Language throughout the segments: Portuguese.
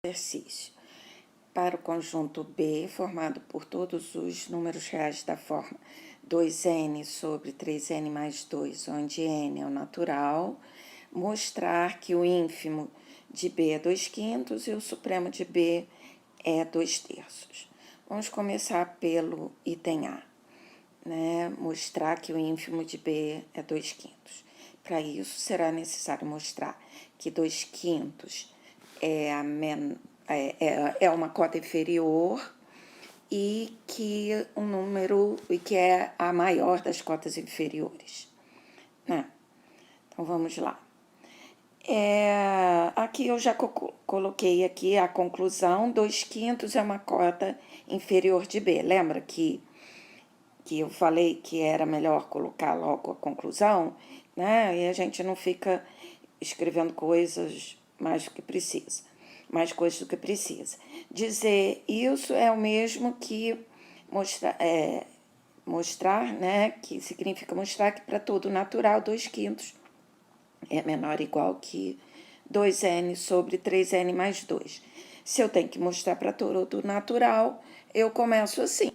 exercício. Para o conjunto B, formado por todos os números reais da forma 2n sobre 3n mais 2, onde n é o natural, mostrar que o ínfimo de B é 2/5 e o supremo de B é 2/3. Vamos começar pelo item A, né? Mostrar que o ínfimo de B é 2/5. Para isso, será necessário mostrar que 2/5 é uma cota inferior e que é a maior das cotas inferiores, né? Então, vamos lá. Aqui eu já coloquei aqui a conclusão, 2/5 é uma cota inferior de B. Lembra que eu falei que era melhor colocar logo a conclusão, né? E a gente não fica escrevendo coisas mais do que precisa. Mais coisas do que precisa. Dizer isso é o mesmo que mostrar, né? Que significa mostrar que para todo natural, 2/5 é menor ou igual que 2n sobre 3n mais 2. Se eu tenho que mostrar para todo natural, eu começo assim,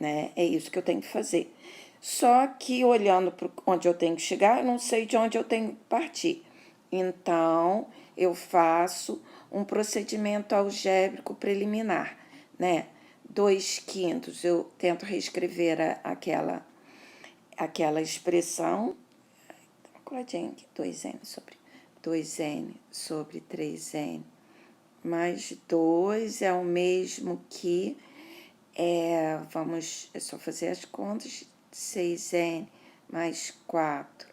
né? É isso que eu tenho que fazer. Só que olhando para onde eu tenho que chegar, eu não sei de onde eu tenho que partir. Então, eu faço um procedimento algébrico preliminar, né? 2/5, eu tento reescrever aquela expressão, coladinha aqui, 2n sobre 3n mais 2 é o mesmo que, é só fazer as contas, 6n mais 4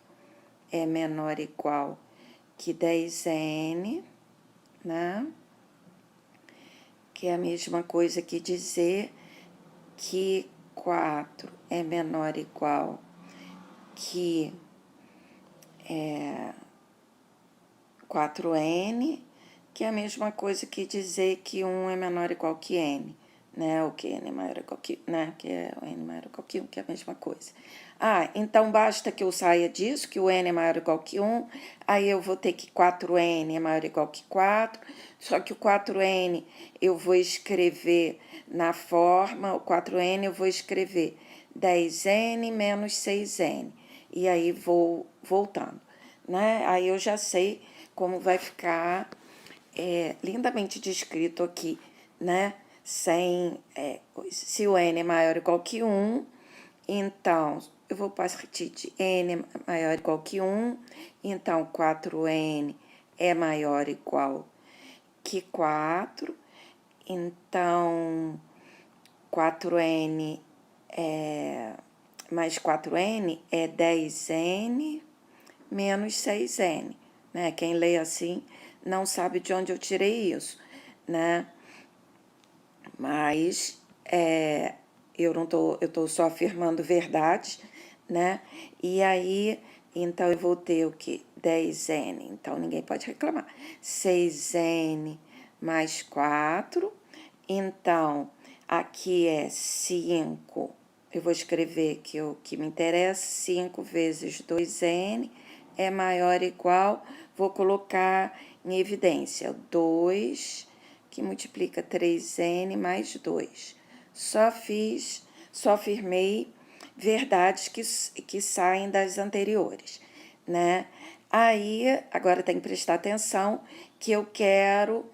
é menor ou igual que 10n, né? Que é a mesma coisa que dizer que 4 é menor ou igual que 4n, que é a mesma coisa que dizer que 1 é menor ou igual que n, né? Ou que n é maior ou igual que, né? Que é o n maior ou igual que 1, que é a mesma coisa. Então basta que eu saia disso, que o n é maior ou igual que 1, aí eu vou ter que 4n é maior ou igual que 4, só que o 4n eu vou escrever na forma, o 4n eu vou escrever 10n menos 6n, e aí vou voltando, né? Aí eu já sei como vai ficar lindamente descrito aqui, né? Se o n é maior ou igual que 1, então, eu vou partir de n é maior ou igual que 1, então 4n é maior ou igual que 4, então 4n mais 4n é 10n menos 6n, né? Quem lê assim não sabe de onde eu tirei isso, né? Mas eu estou só afirmando verdade, né? E aí, então, eu vou ter o quê? 10n, então ninguém pode reclamar. 6n mais 4, então, aqui é 5, eu vou escrever que o que me interessa, 5 vezes 2n é maior ou igual, vou colocar em evidência 2, que multiplica 3n mais 2. Só afirmei verdades que saem das anteriores, né? Aí, agora tem que prestar atenção que eu quero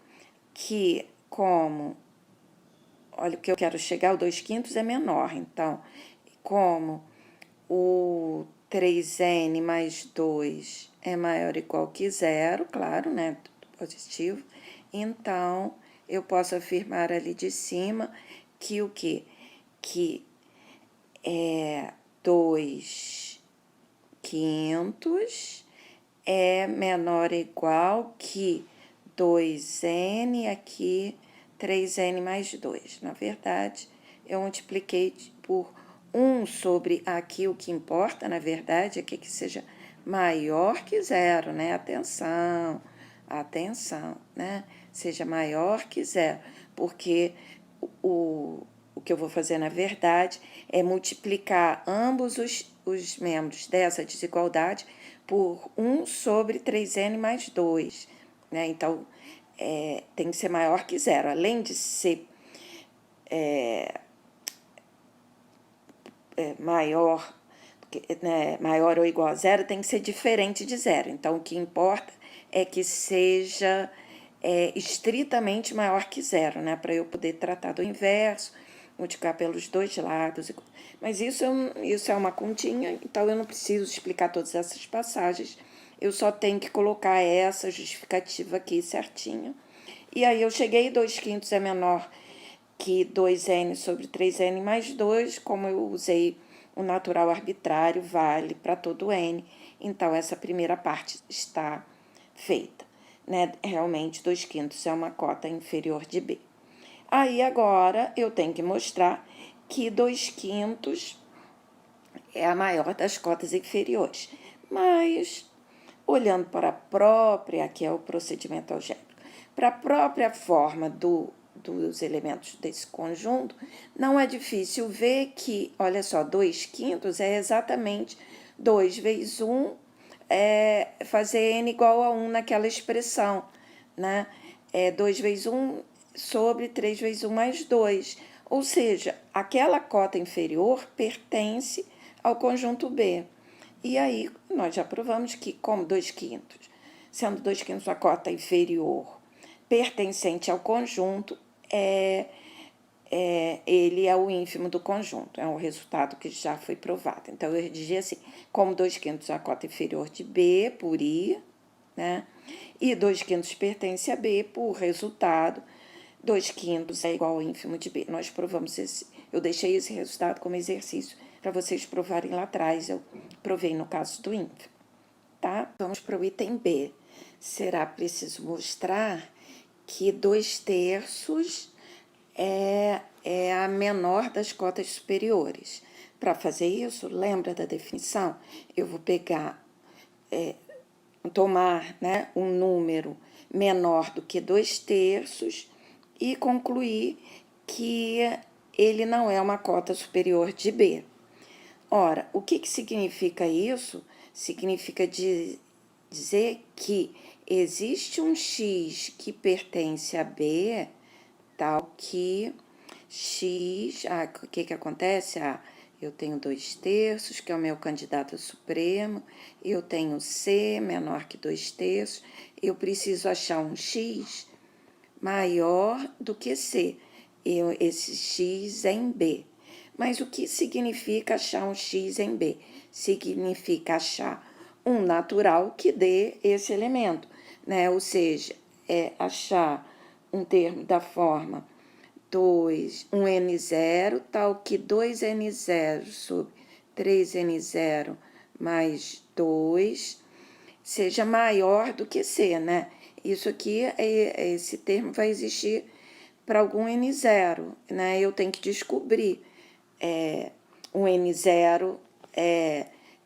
que, olha, o que eu quero chegar, o 2/5 é menor, então, como o 3n mais 2 é maior ou igual que 0, claro, né? Tudo positivo. Então, eu posso afirmar ali de cima que o quê? Que 2/5 é menor ou igual que 2n aqui, 3n mais 2. Na verdade, eu multipliquei por 1 sobre aqui, o que importa, na verdade, é que seja maior que 0, né? Atenção, né? Seja maior que 0, porque o que eu vou fazer, na verdade, é multiplicar ambos os membros dessa desigualdade por 1 sobre 3n mais 2, né? Então, tem que ser maior que zero. Além de ser maior, né, maior ou igual a zero, tem que ser diferente de zero. Então, o que importa é que seja estritamente maior que zero, né, para eu poder tratar do inverso, multiplicar pelos dois lados. Mas isso é uma continha, então eu não preciso explicar todas essas passagens, eu só tenho que colocar essa justificativa aqui certinho. E aí eu cheguei, 2/5 é menor que 2n sobre 3n mais 2, como eu usei o natural arbitrário, vale para todo n, então essa primeira parte está feita, né? Realmente 2/5 é uma cota inferior de b. Aí agora eu tenho que mostrar que 2/5 é a maior das cotas inferiores, mas olhando para a própria, que é o procedimento algébrico, para a própria forma dos elementos desse conjunto, não é difícil ver que, olha só, 2/5 é exatamente 2 vezes 1, fazer n igual a 1 naquela expressão, né? 2 vezes 1 sobre 3 vezes 1 mais 2. Ou seja, aquela cota inferior pertence ao conjunto B. E aí, nós já provamos que, como 2/5, sendo 2/5 a cota inferior pertencente ao conjunto, ele é o ínfimo do conjunto, é um resultado que já foi provado. Então, eu redigi assim, como 2/5 é a cota inferior de B, por I, né? E 2/5 pertence a B, por resultado, 2/5 é igual ao ínfimo de B. Nós provamos eu deixei esse resultado como exercício para vocês provarem lá atrás, eu provei no caso do ínfimo, tá? Vamos para o item B. Será preciso mostrar que 2/3 é a menor das cotas superiores. Para fazer isso, lembra da definição? Eu vou pegar, tomar, né, um número menor do que 2/3 e concluir que ele não é uma cota superior de B. Ora, o que significa isso? Significa dizer que existe um x que pertence a B, tal que x... o que acontece? Eu tenho 2/3, que é o meu candidato supremo, eu tenho C menor que 2/3, eu preciso achar um x maior do que C, esse x em B. Mas o que significa achar um x em B? Significa achar um natural que dê esse elemento, né? Ou seja, achar um termo da forma 1n0, tal que 2n0 sobre 3n0 mais 2 seja maior do que C, né? Isso aqui, esse termo vai existir para algum n0, né? Eu tenho que descobrir um n0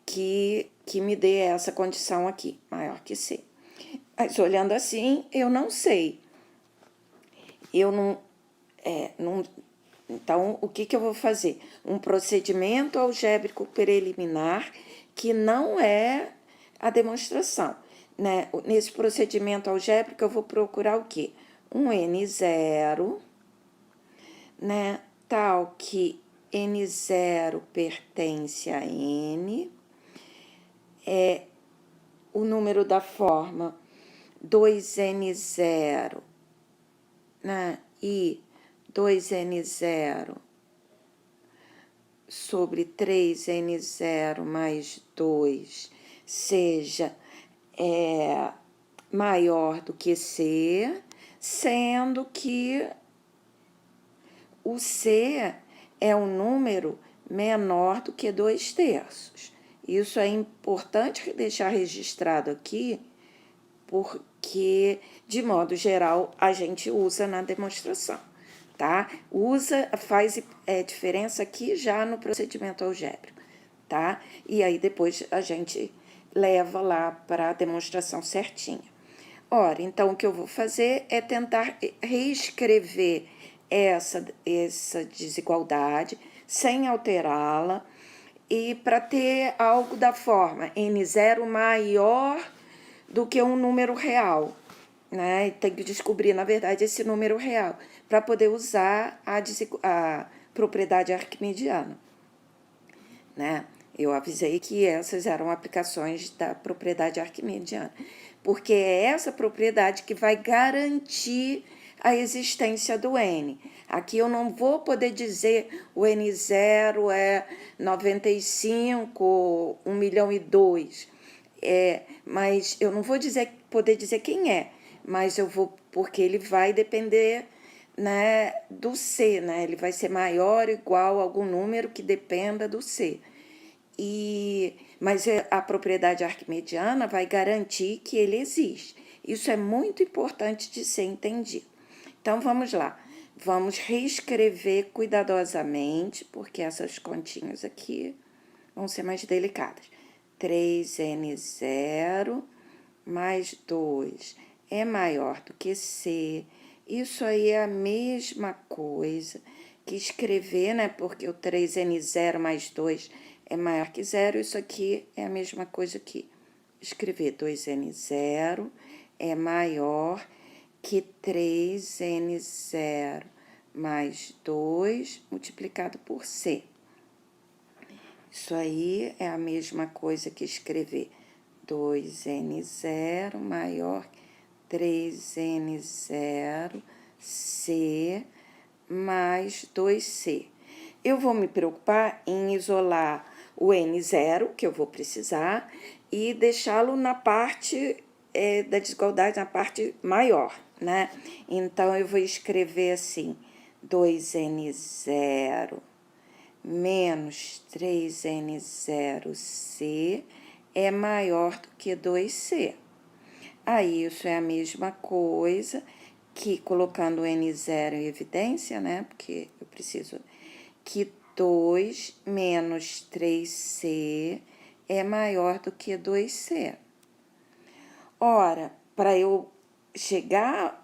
que me dê essa condição aqui, maior que C. Mas olhando assim, eu não sei. Eu não... Então, o que eu vou fazer? Um procedimento algébrico preliminar que não é a demonstração, né? Nesse procedimento algébrico, eu vou procurar o quê? Um n0, né? Tal que n0 pertence a n, o número da forma 2n0, né? E 2n0 sobre 3n0 mais 2 seja maior do que C, sendo que o C é um número menor do que 2/3. Isso é importante deixar registrado aqui, porque, de modo geral, a gente usa na demonstração, tá? Faz diferença aqui já no procedimento algébrico, tá? E aí depois a gente leva lá para a demonstração certinha. Ora, então o que eu vou fazer é tentar reescrever essa desigualdade sem alterá-la e para ter algo da forma n0 maior do que um número real, né? E tem que descobrir, na verdade, esse número real para poder usar a propriedade arquimediana, né? Eu avisei que essas eram aplicações da propriedade arquimediana, porque é essa propriedade que vai garantir a existência do N. Aqui eu não vou poder dizer o N0 é 95, 1.002.000, mas eu não vou poder dizer quem é, mas eu vou, porque ele vai depender, né, do C, né? Ele vai ser maior ou igual a algum número que dependa do C. Mas a propriedade arquimediana vai garantir que ele existe. Isso é muito importante de ser entendido. Então, vamos lá. Vamos reescrever cuidadosamente, porque essas continhas aqui vão ser mais delicadas. 3n0 mais 2 é maior do que C. Isso aí é a mesma coisa que escrever, né? Porque o 3n0 mais 2 é maior que 0. Isso aqui é a mesma coisa que escrever 2n0 é maior que 3n0 mais 2 multiplicado por C. Isso aí é a mesma coisa que escrever 2n0 maior que 3n0 C mais 2C. Eu vou me preocupar em isolar o n0, que eu vou precisar, e deixá-lo na parte da desigualdade, na parte maior, né? Então, eu vou escrever assim, 2n0 menos 3n0C é maior do que 2C. Aí, isso é a mesma coisa que colocando o n0 em evidência, né? Porque eu preciso que 2 menos 3C é maior do que 2C. Ora, para eu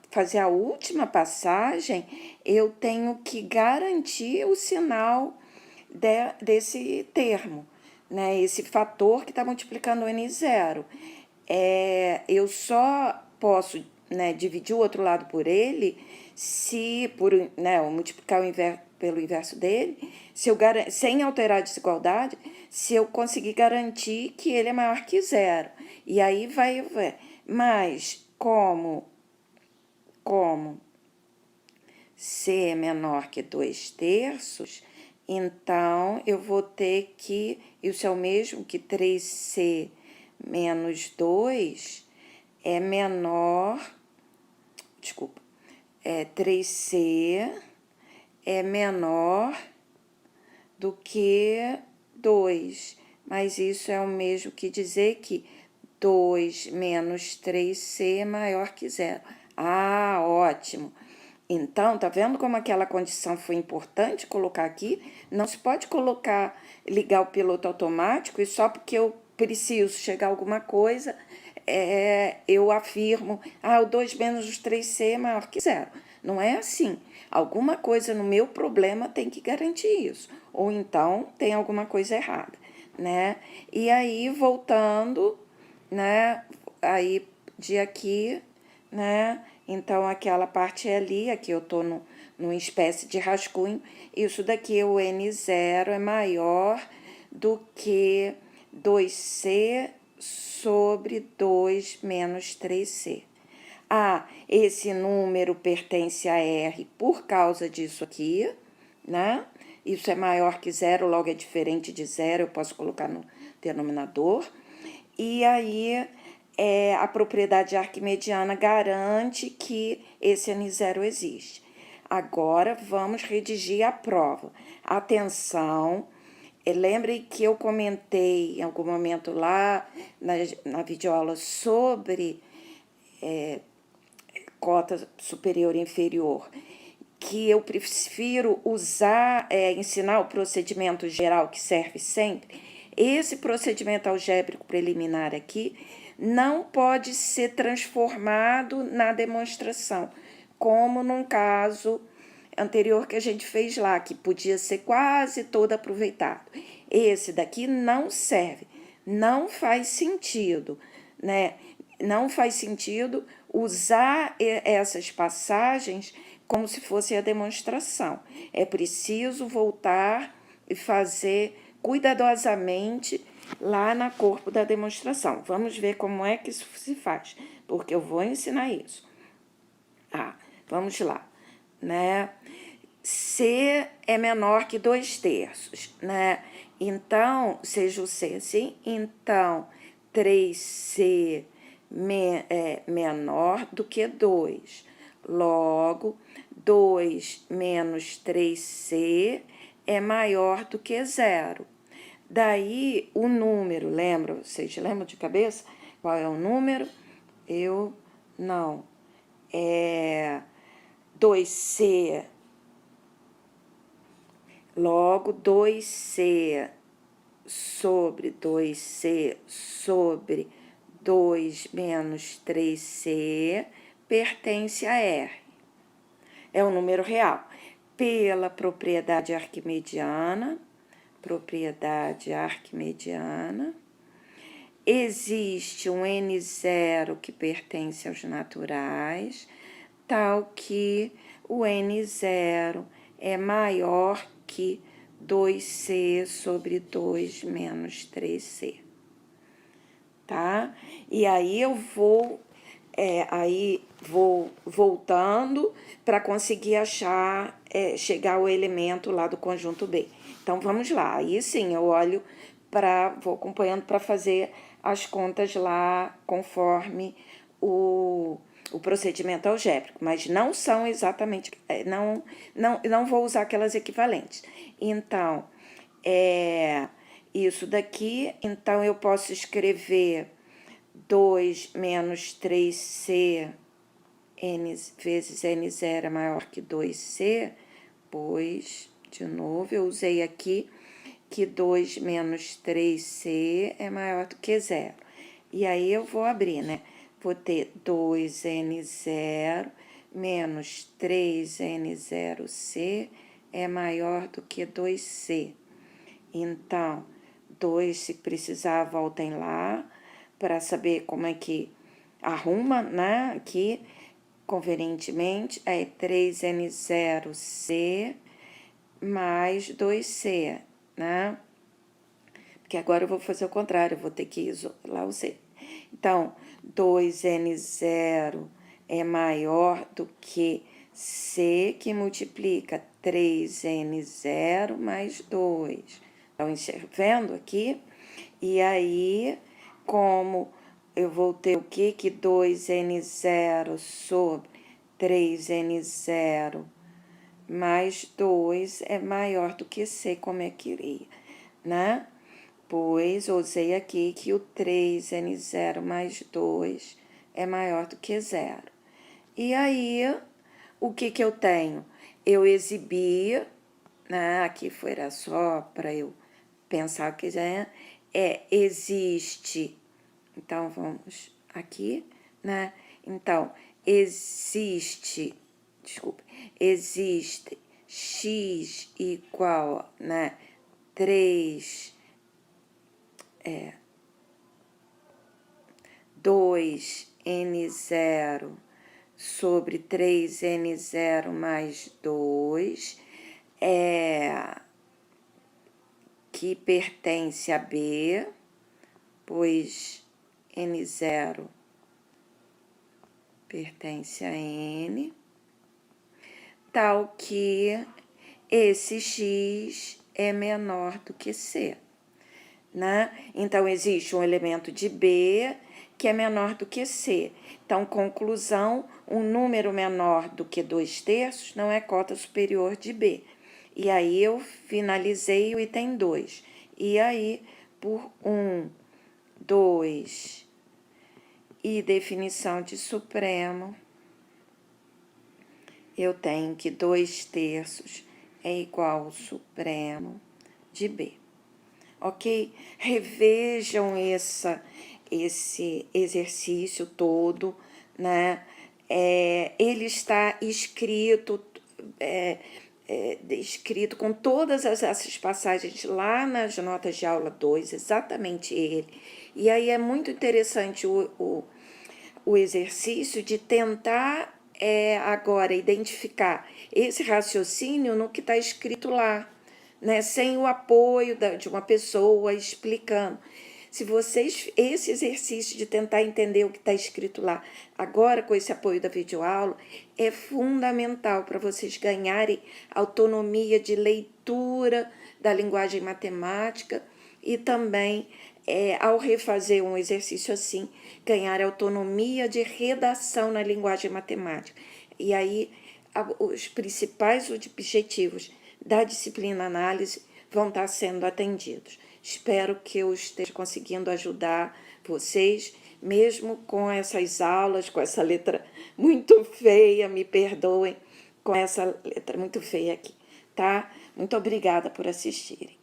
fazer a última passagem, eu tenho que garantir o sinal desse termo, né? Esse fator que está multiplicando o n0. Eu só posso, né, dividir o outro lado por ele se, eu multiplicar pelo inverso dele, sem alterar a desigualdade, se eu conseguir garantir que ele é maior que 0. E aí vai. Mas como C é menor que 2/3, então eu vou ter que, isso é o mesmo que 3C menos 2 é menor, 3C é menor do que 2, mas isso é o mesmo que dizer que 2 menos 3C é maior que 0. Ah, ótimo! Então, tá vendo como aquela condição foi importante colocar aqui? Não se pode ligar o piloto automático e só porque eu preciso chegar a alguma coisa, eu afirmo, o 2 menos 3C é maior que 0. Não é assim. Alguma coisa no meu problema tem que garantir isso. Ou então tem alguma coisa errada, né? E aí, voltando, né? Aí, de aqui, né? Então, aquela parte ali, aqui eu estou numa espécie de rascunho. Isso daqui, o n0 é maior do que 2C sobre 2 menos 3C. Esse número pertence a R por causa disso aqui, né? Isso é maior que 0, logo é diferente de 0, eu posso colocar no denominador. E aí, a propriedade arquimediana garante que esse n0 existe. Agora, vamos redigir a prova. Atenção, lembrem que eu comentei em algum momento lá na videoaula sobre cota superior e inferior, que eu prefiro ensinar o procedimento geral que serve sempre. Esse procedimento algébrico preliminar aqui não pode ser transformado na demonstração, como num caso anterior que a gente fez lá, que podia ser quase todo aproveitado. Esse daqui não serve, não faz sentido, né? Não faz sentido usar essas passagens como se fosse a demonstração. É preciso voltar e fazer cuidadosamente lá na corpo da demonstração. Vamos ver como é que isso se faz, porque eu vou ensinar isso. Vamos lá, né? C é menor que 2/3, né? Então, seja o C assim, então 3C é menor do que 2. Logo, 2 menos 3C é maior do que 0. Daí, o número, lembra? Vocês lembram de cabeça? Qual é o número? Eu não. É 2C. Logo, 2C sobre 2C sobre 2 menos 3C pertence a R. É um número real. Pela propriedade arquimediana, existe um N0 que pertence aos naturais, tal que o N0 é maior que 2C sobre 2 menos 3C. Tá? E aí eu vou voltando para conseguir achar, chegar ao elemento lá do conjunto B. Então, vamos lá. Aí sim, eu olho vou acompanhando para fazer as contas lá conforme o procedimento algébrico, mas não são exatamente, não vou usar aquelas equivalentes. Então, isso daqui, então eu posso escrever 2 menos 3C n vezes N0 é maior que 2C, pois, de novo, eu usei aqui que 2 menos 3C é maior do que 0. E aí eu vou abrir, né? Vou ter 2N0 menos 3N0C é maior do que 2C. Então, 2, se precisar, voltem lá para saber como é que arruma, né? Aqui, convenientemente, é 3N0C mais 2C, né? Porque agora eu vou fazer o contrário, eu vou ter que isolar o C. Então, 2N0 é maior do que C, que multiplica 3N0 mais 2. Estão enxergando aqui? E aí, como eu vou ter o quê? Que 2N0 sobre 3N0 mais 2 é maior do que C, como eu queria, né? Pois usei aqui que o 3N0 mais 2 é maior do que 0. E aí, o que eu tenho? Eu exibi, né? Aqui era só para eu pensar o que já existe. Então, vamos aqui, né? Então, existe x igual, né? 2N0 sobre 3N0 mais 2, que pertence a B, pois N0 pertence a N, tal que esse x é menor do que C, né? Então, existe um elemento de B que é menor do que C. Então, conclusão, um número menor do que 2/3 não é cota superior de B. E aí, eu finalizei o item 2. E aí, por 1, 2 e definição de supremo, eu tenho que 2/3 é igual ao supremo de B. Ok? Revejam esse exercício todo, né? Ele está escrito, escrito com todas essas passagens lá nas notas de aula 2, exatamente ele. E aí é muito interessante o exercício de tentar agora identificar esse raciocínio no que está escrito lá, né? Sem o apoio de uma pessoa explicando. Se vocês, esse exercício de tentar entender o que está escrito lá, agora com esse apoio da videoaula, é fundamental para vocês ganharem autonomia de leitura da linguagem matemática e também, ao refazer um exercício assim, ganhar autonomia de redação na linguagem matemática. E aí, os principais objetivos da disciplina análise vão estar sendo atendidos. Espero que eu esteja conseguindo ajudar vocês, mesmo com essas aulas, com essa letra muito feia, me perdoem, com essa letra muito feia aqui, tá? Muito obrigada por assistirem.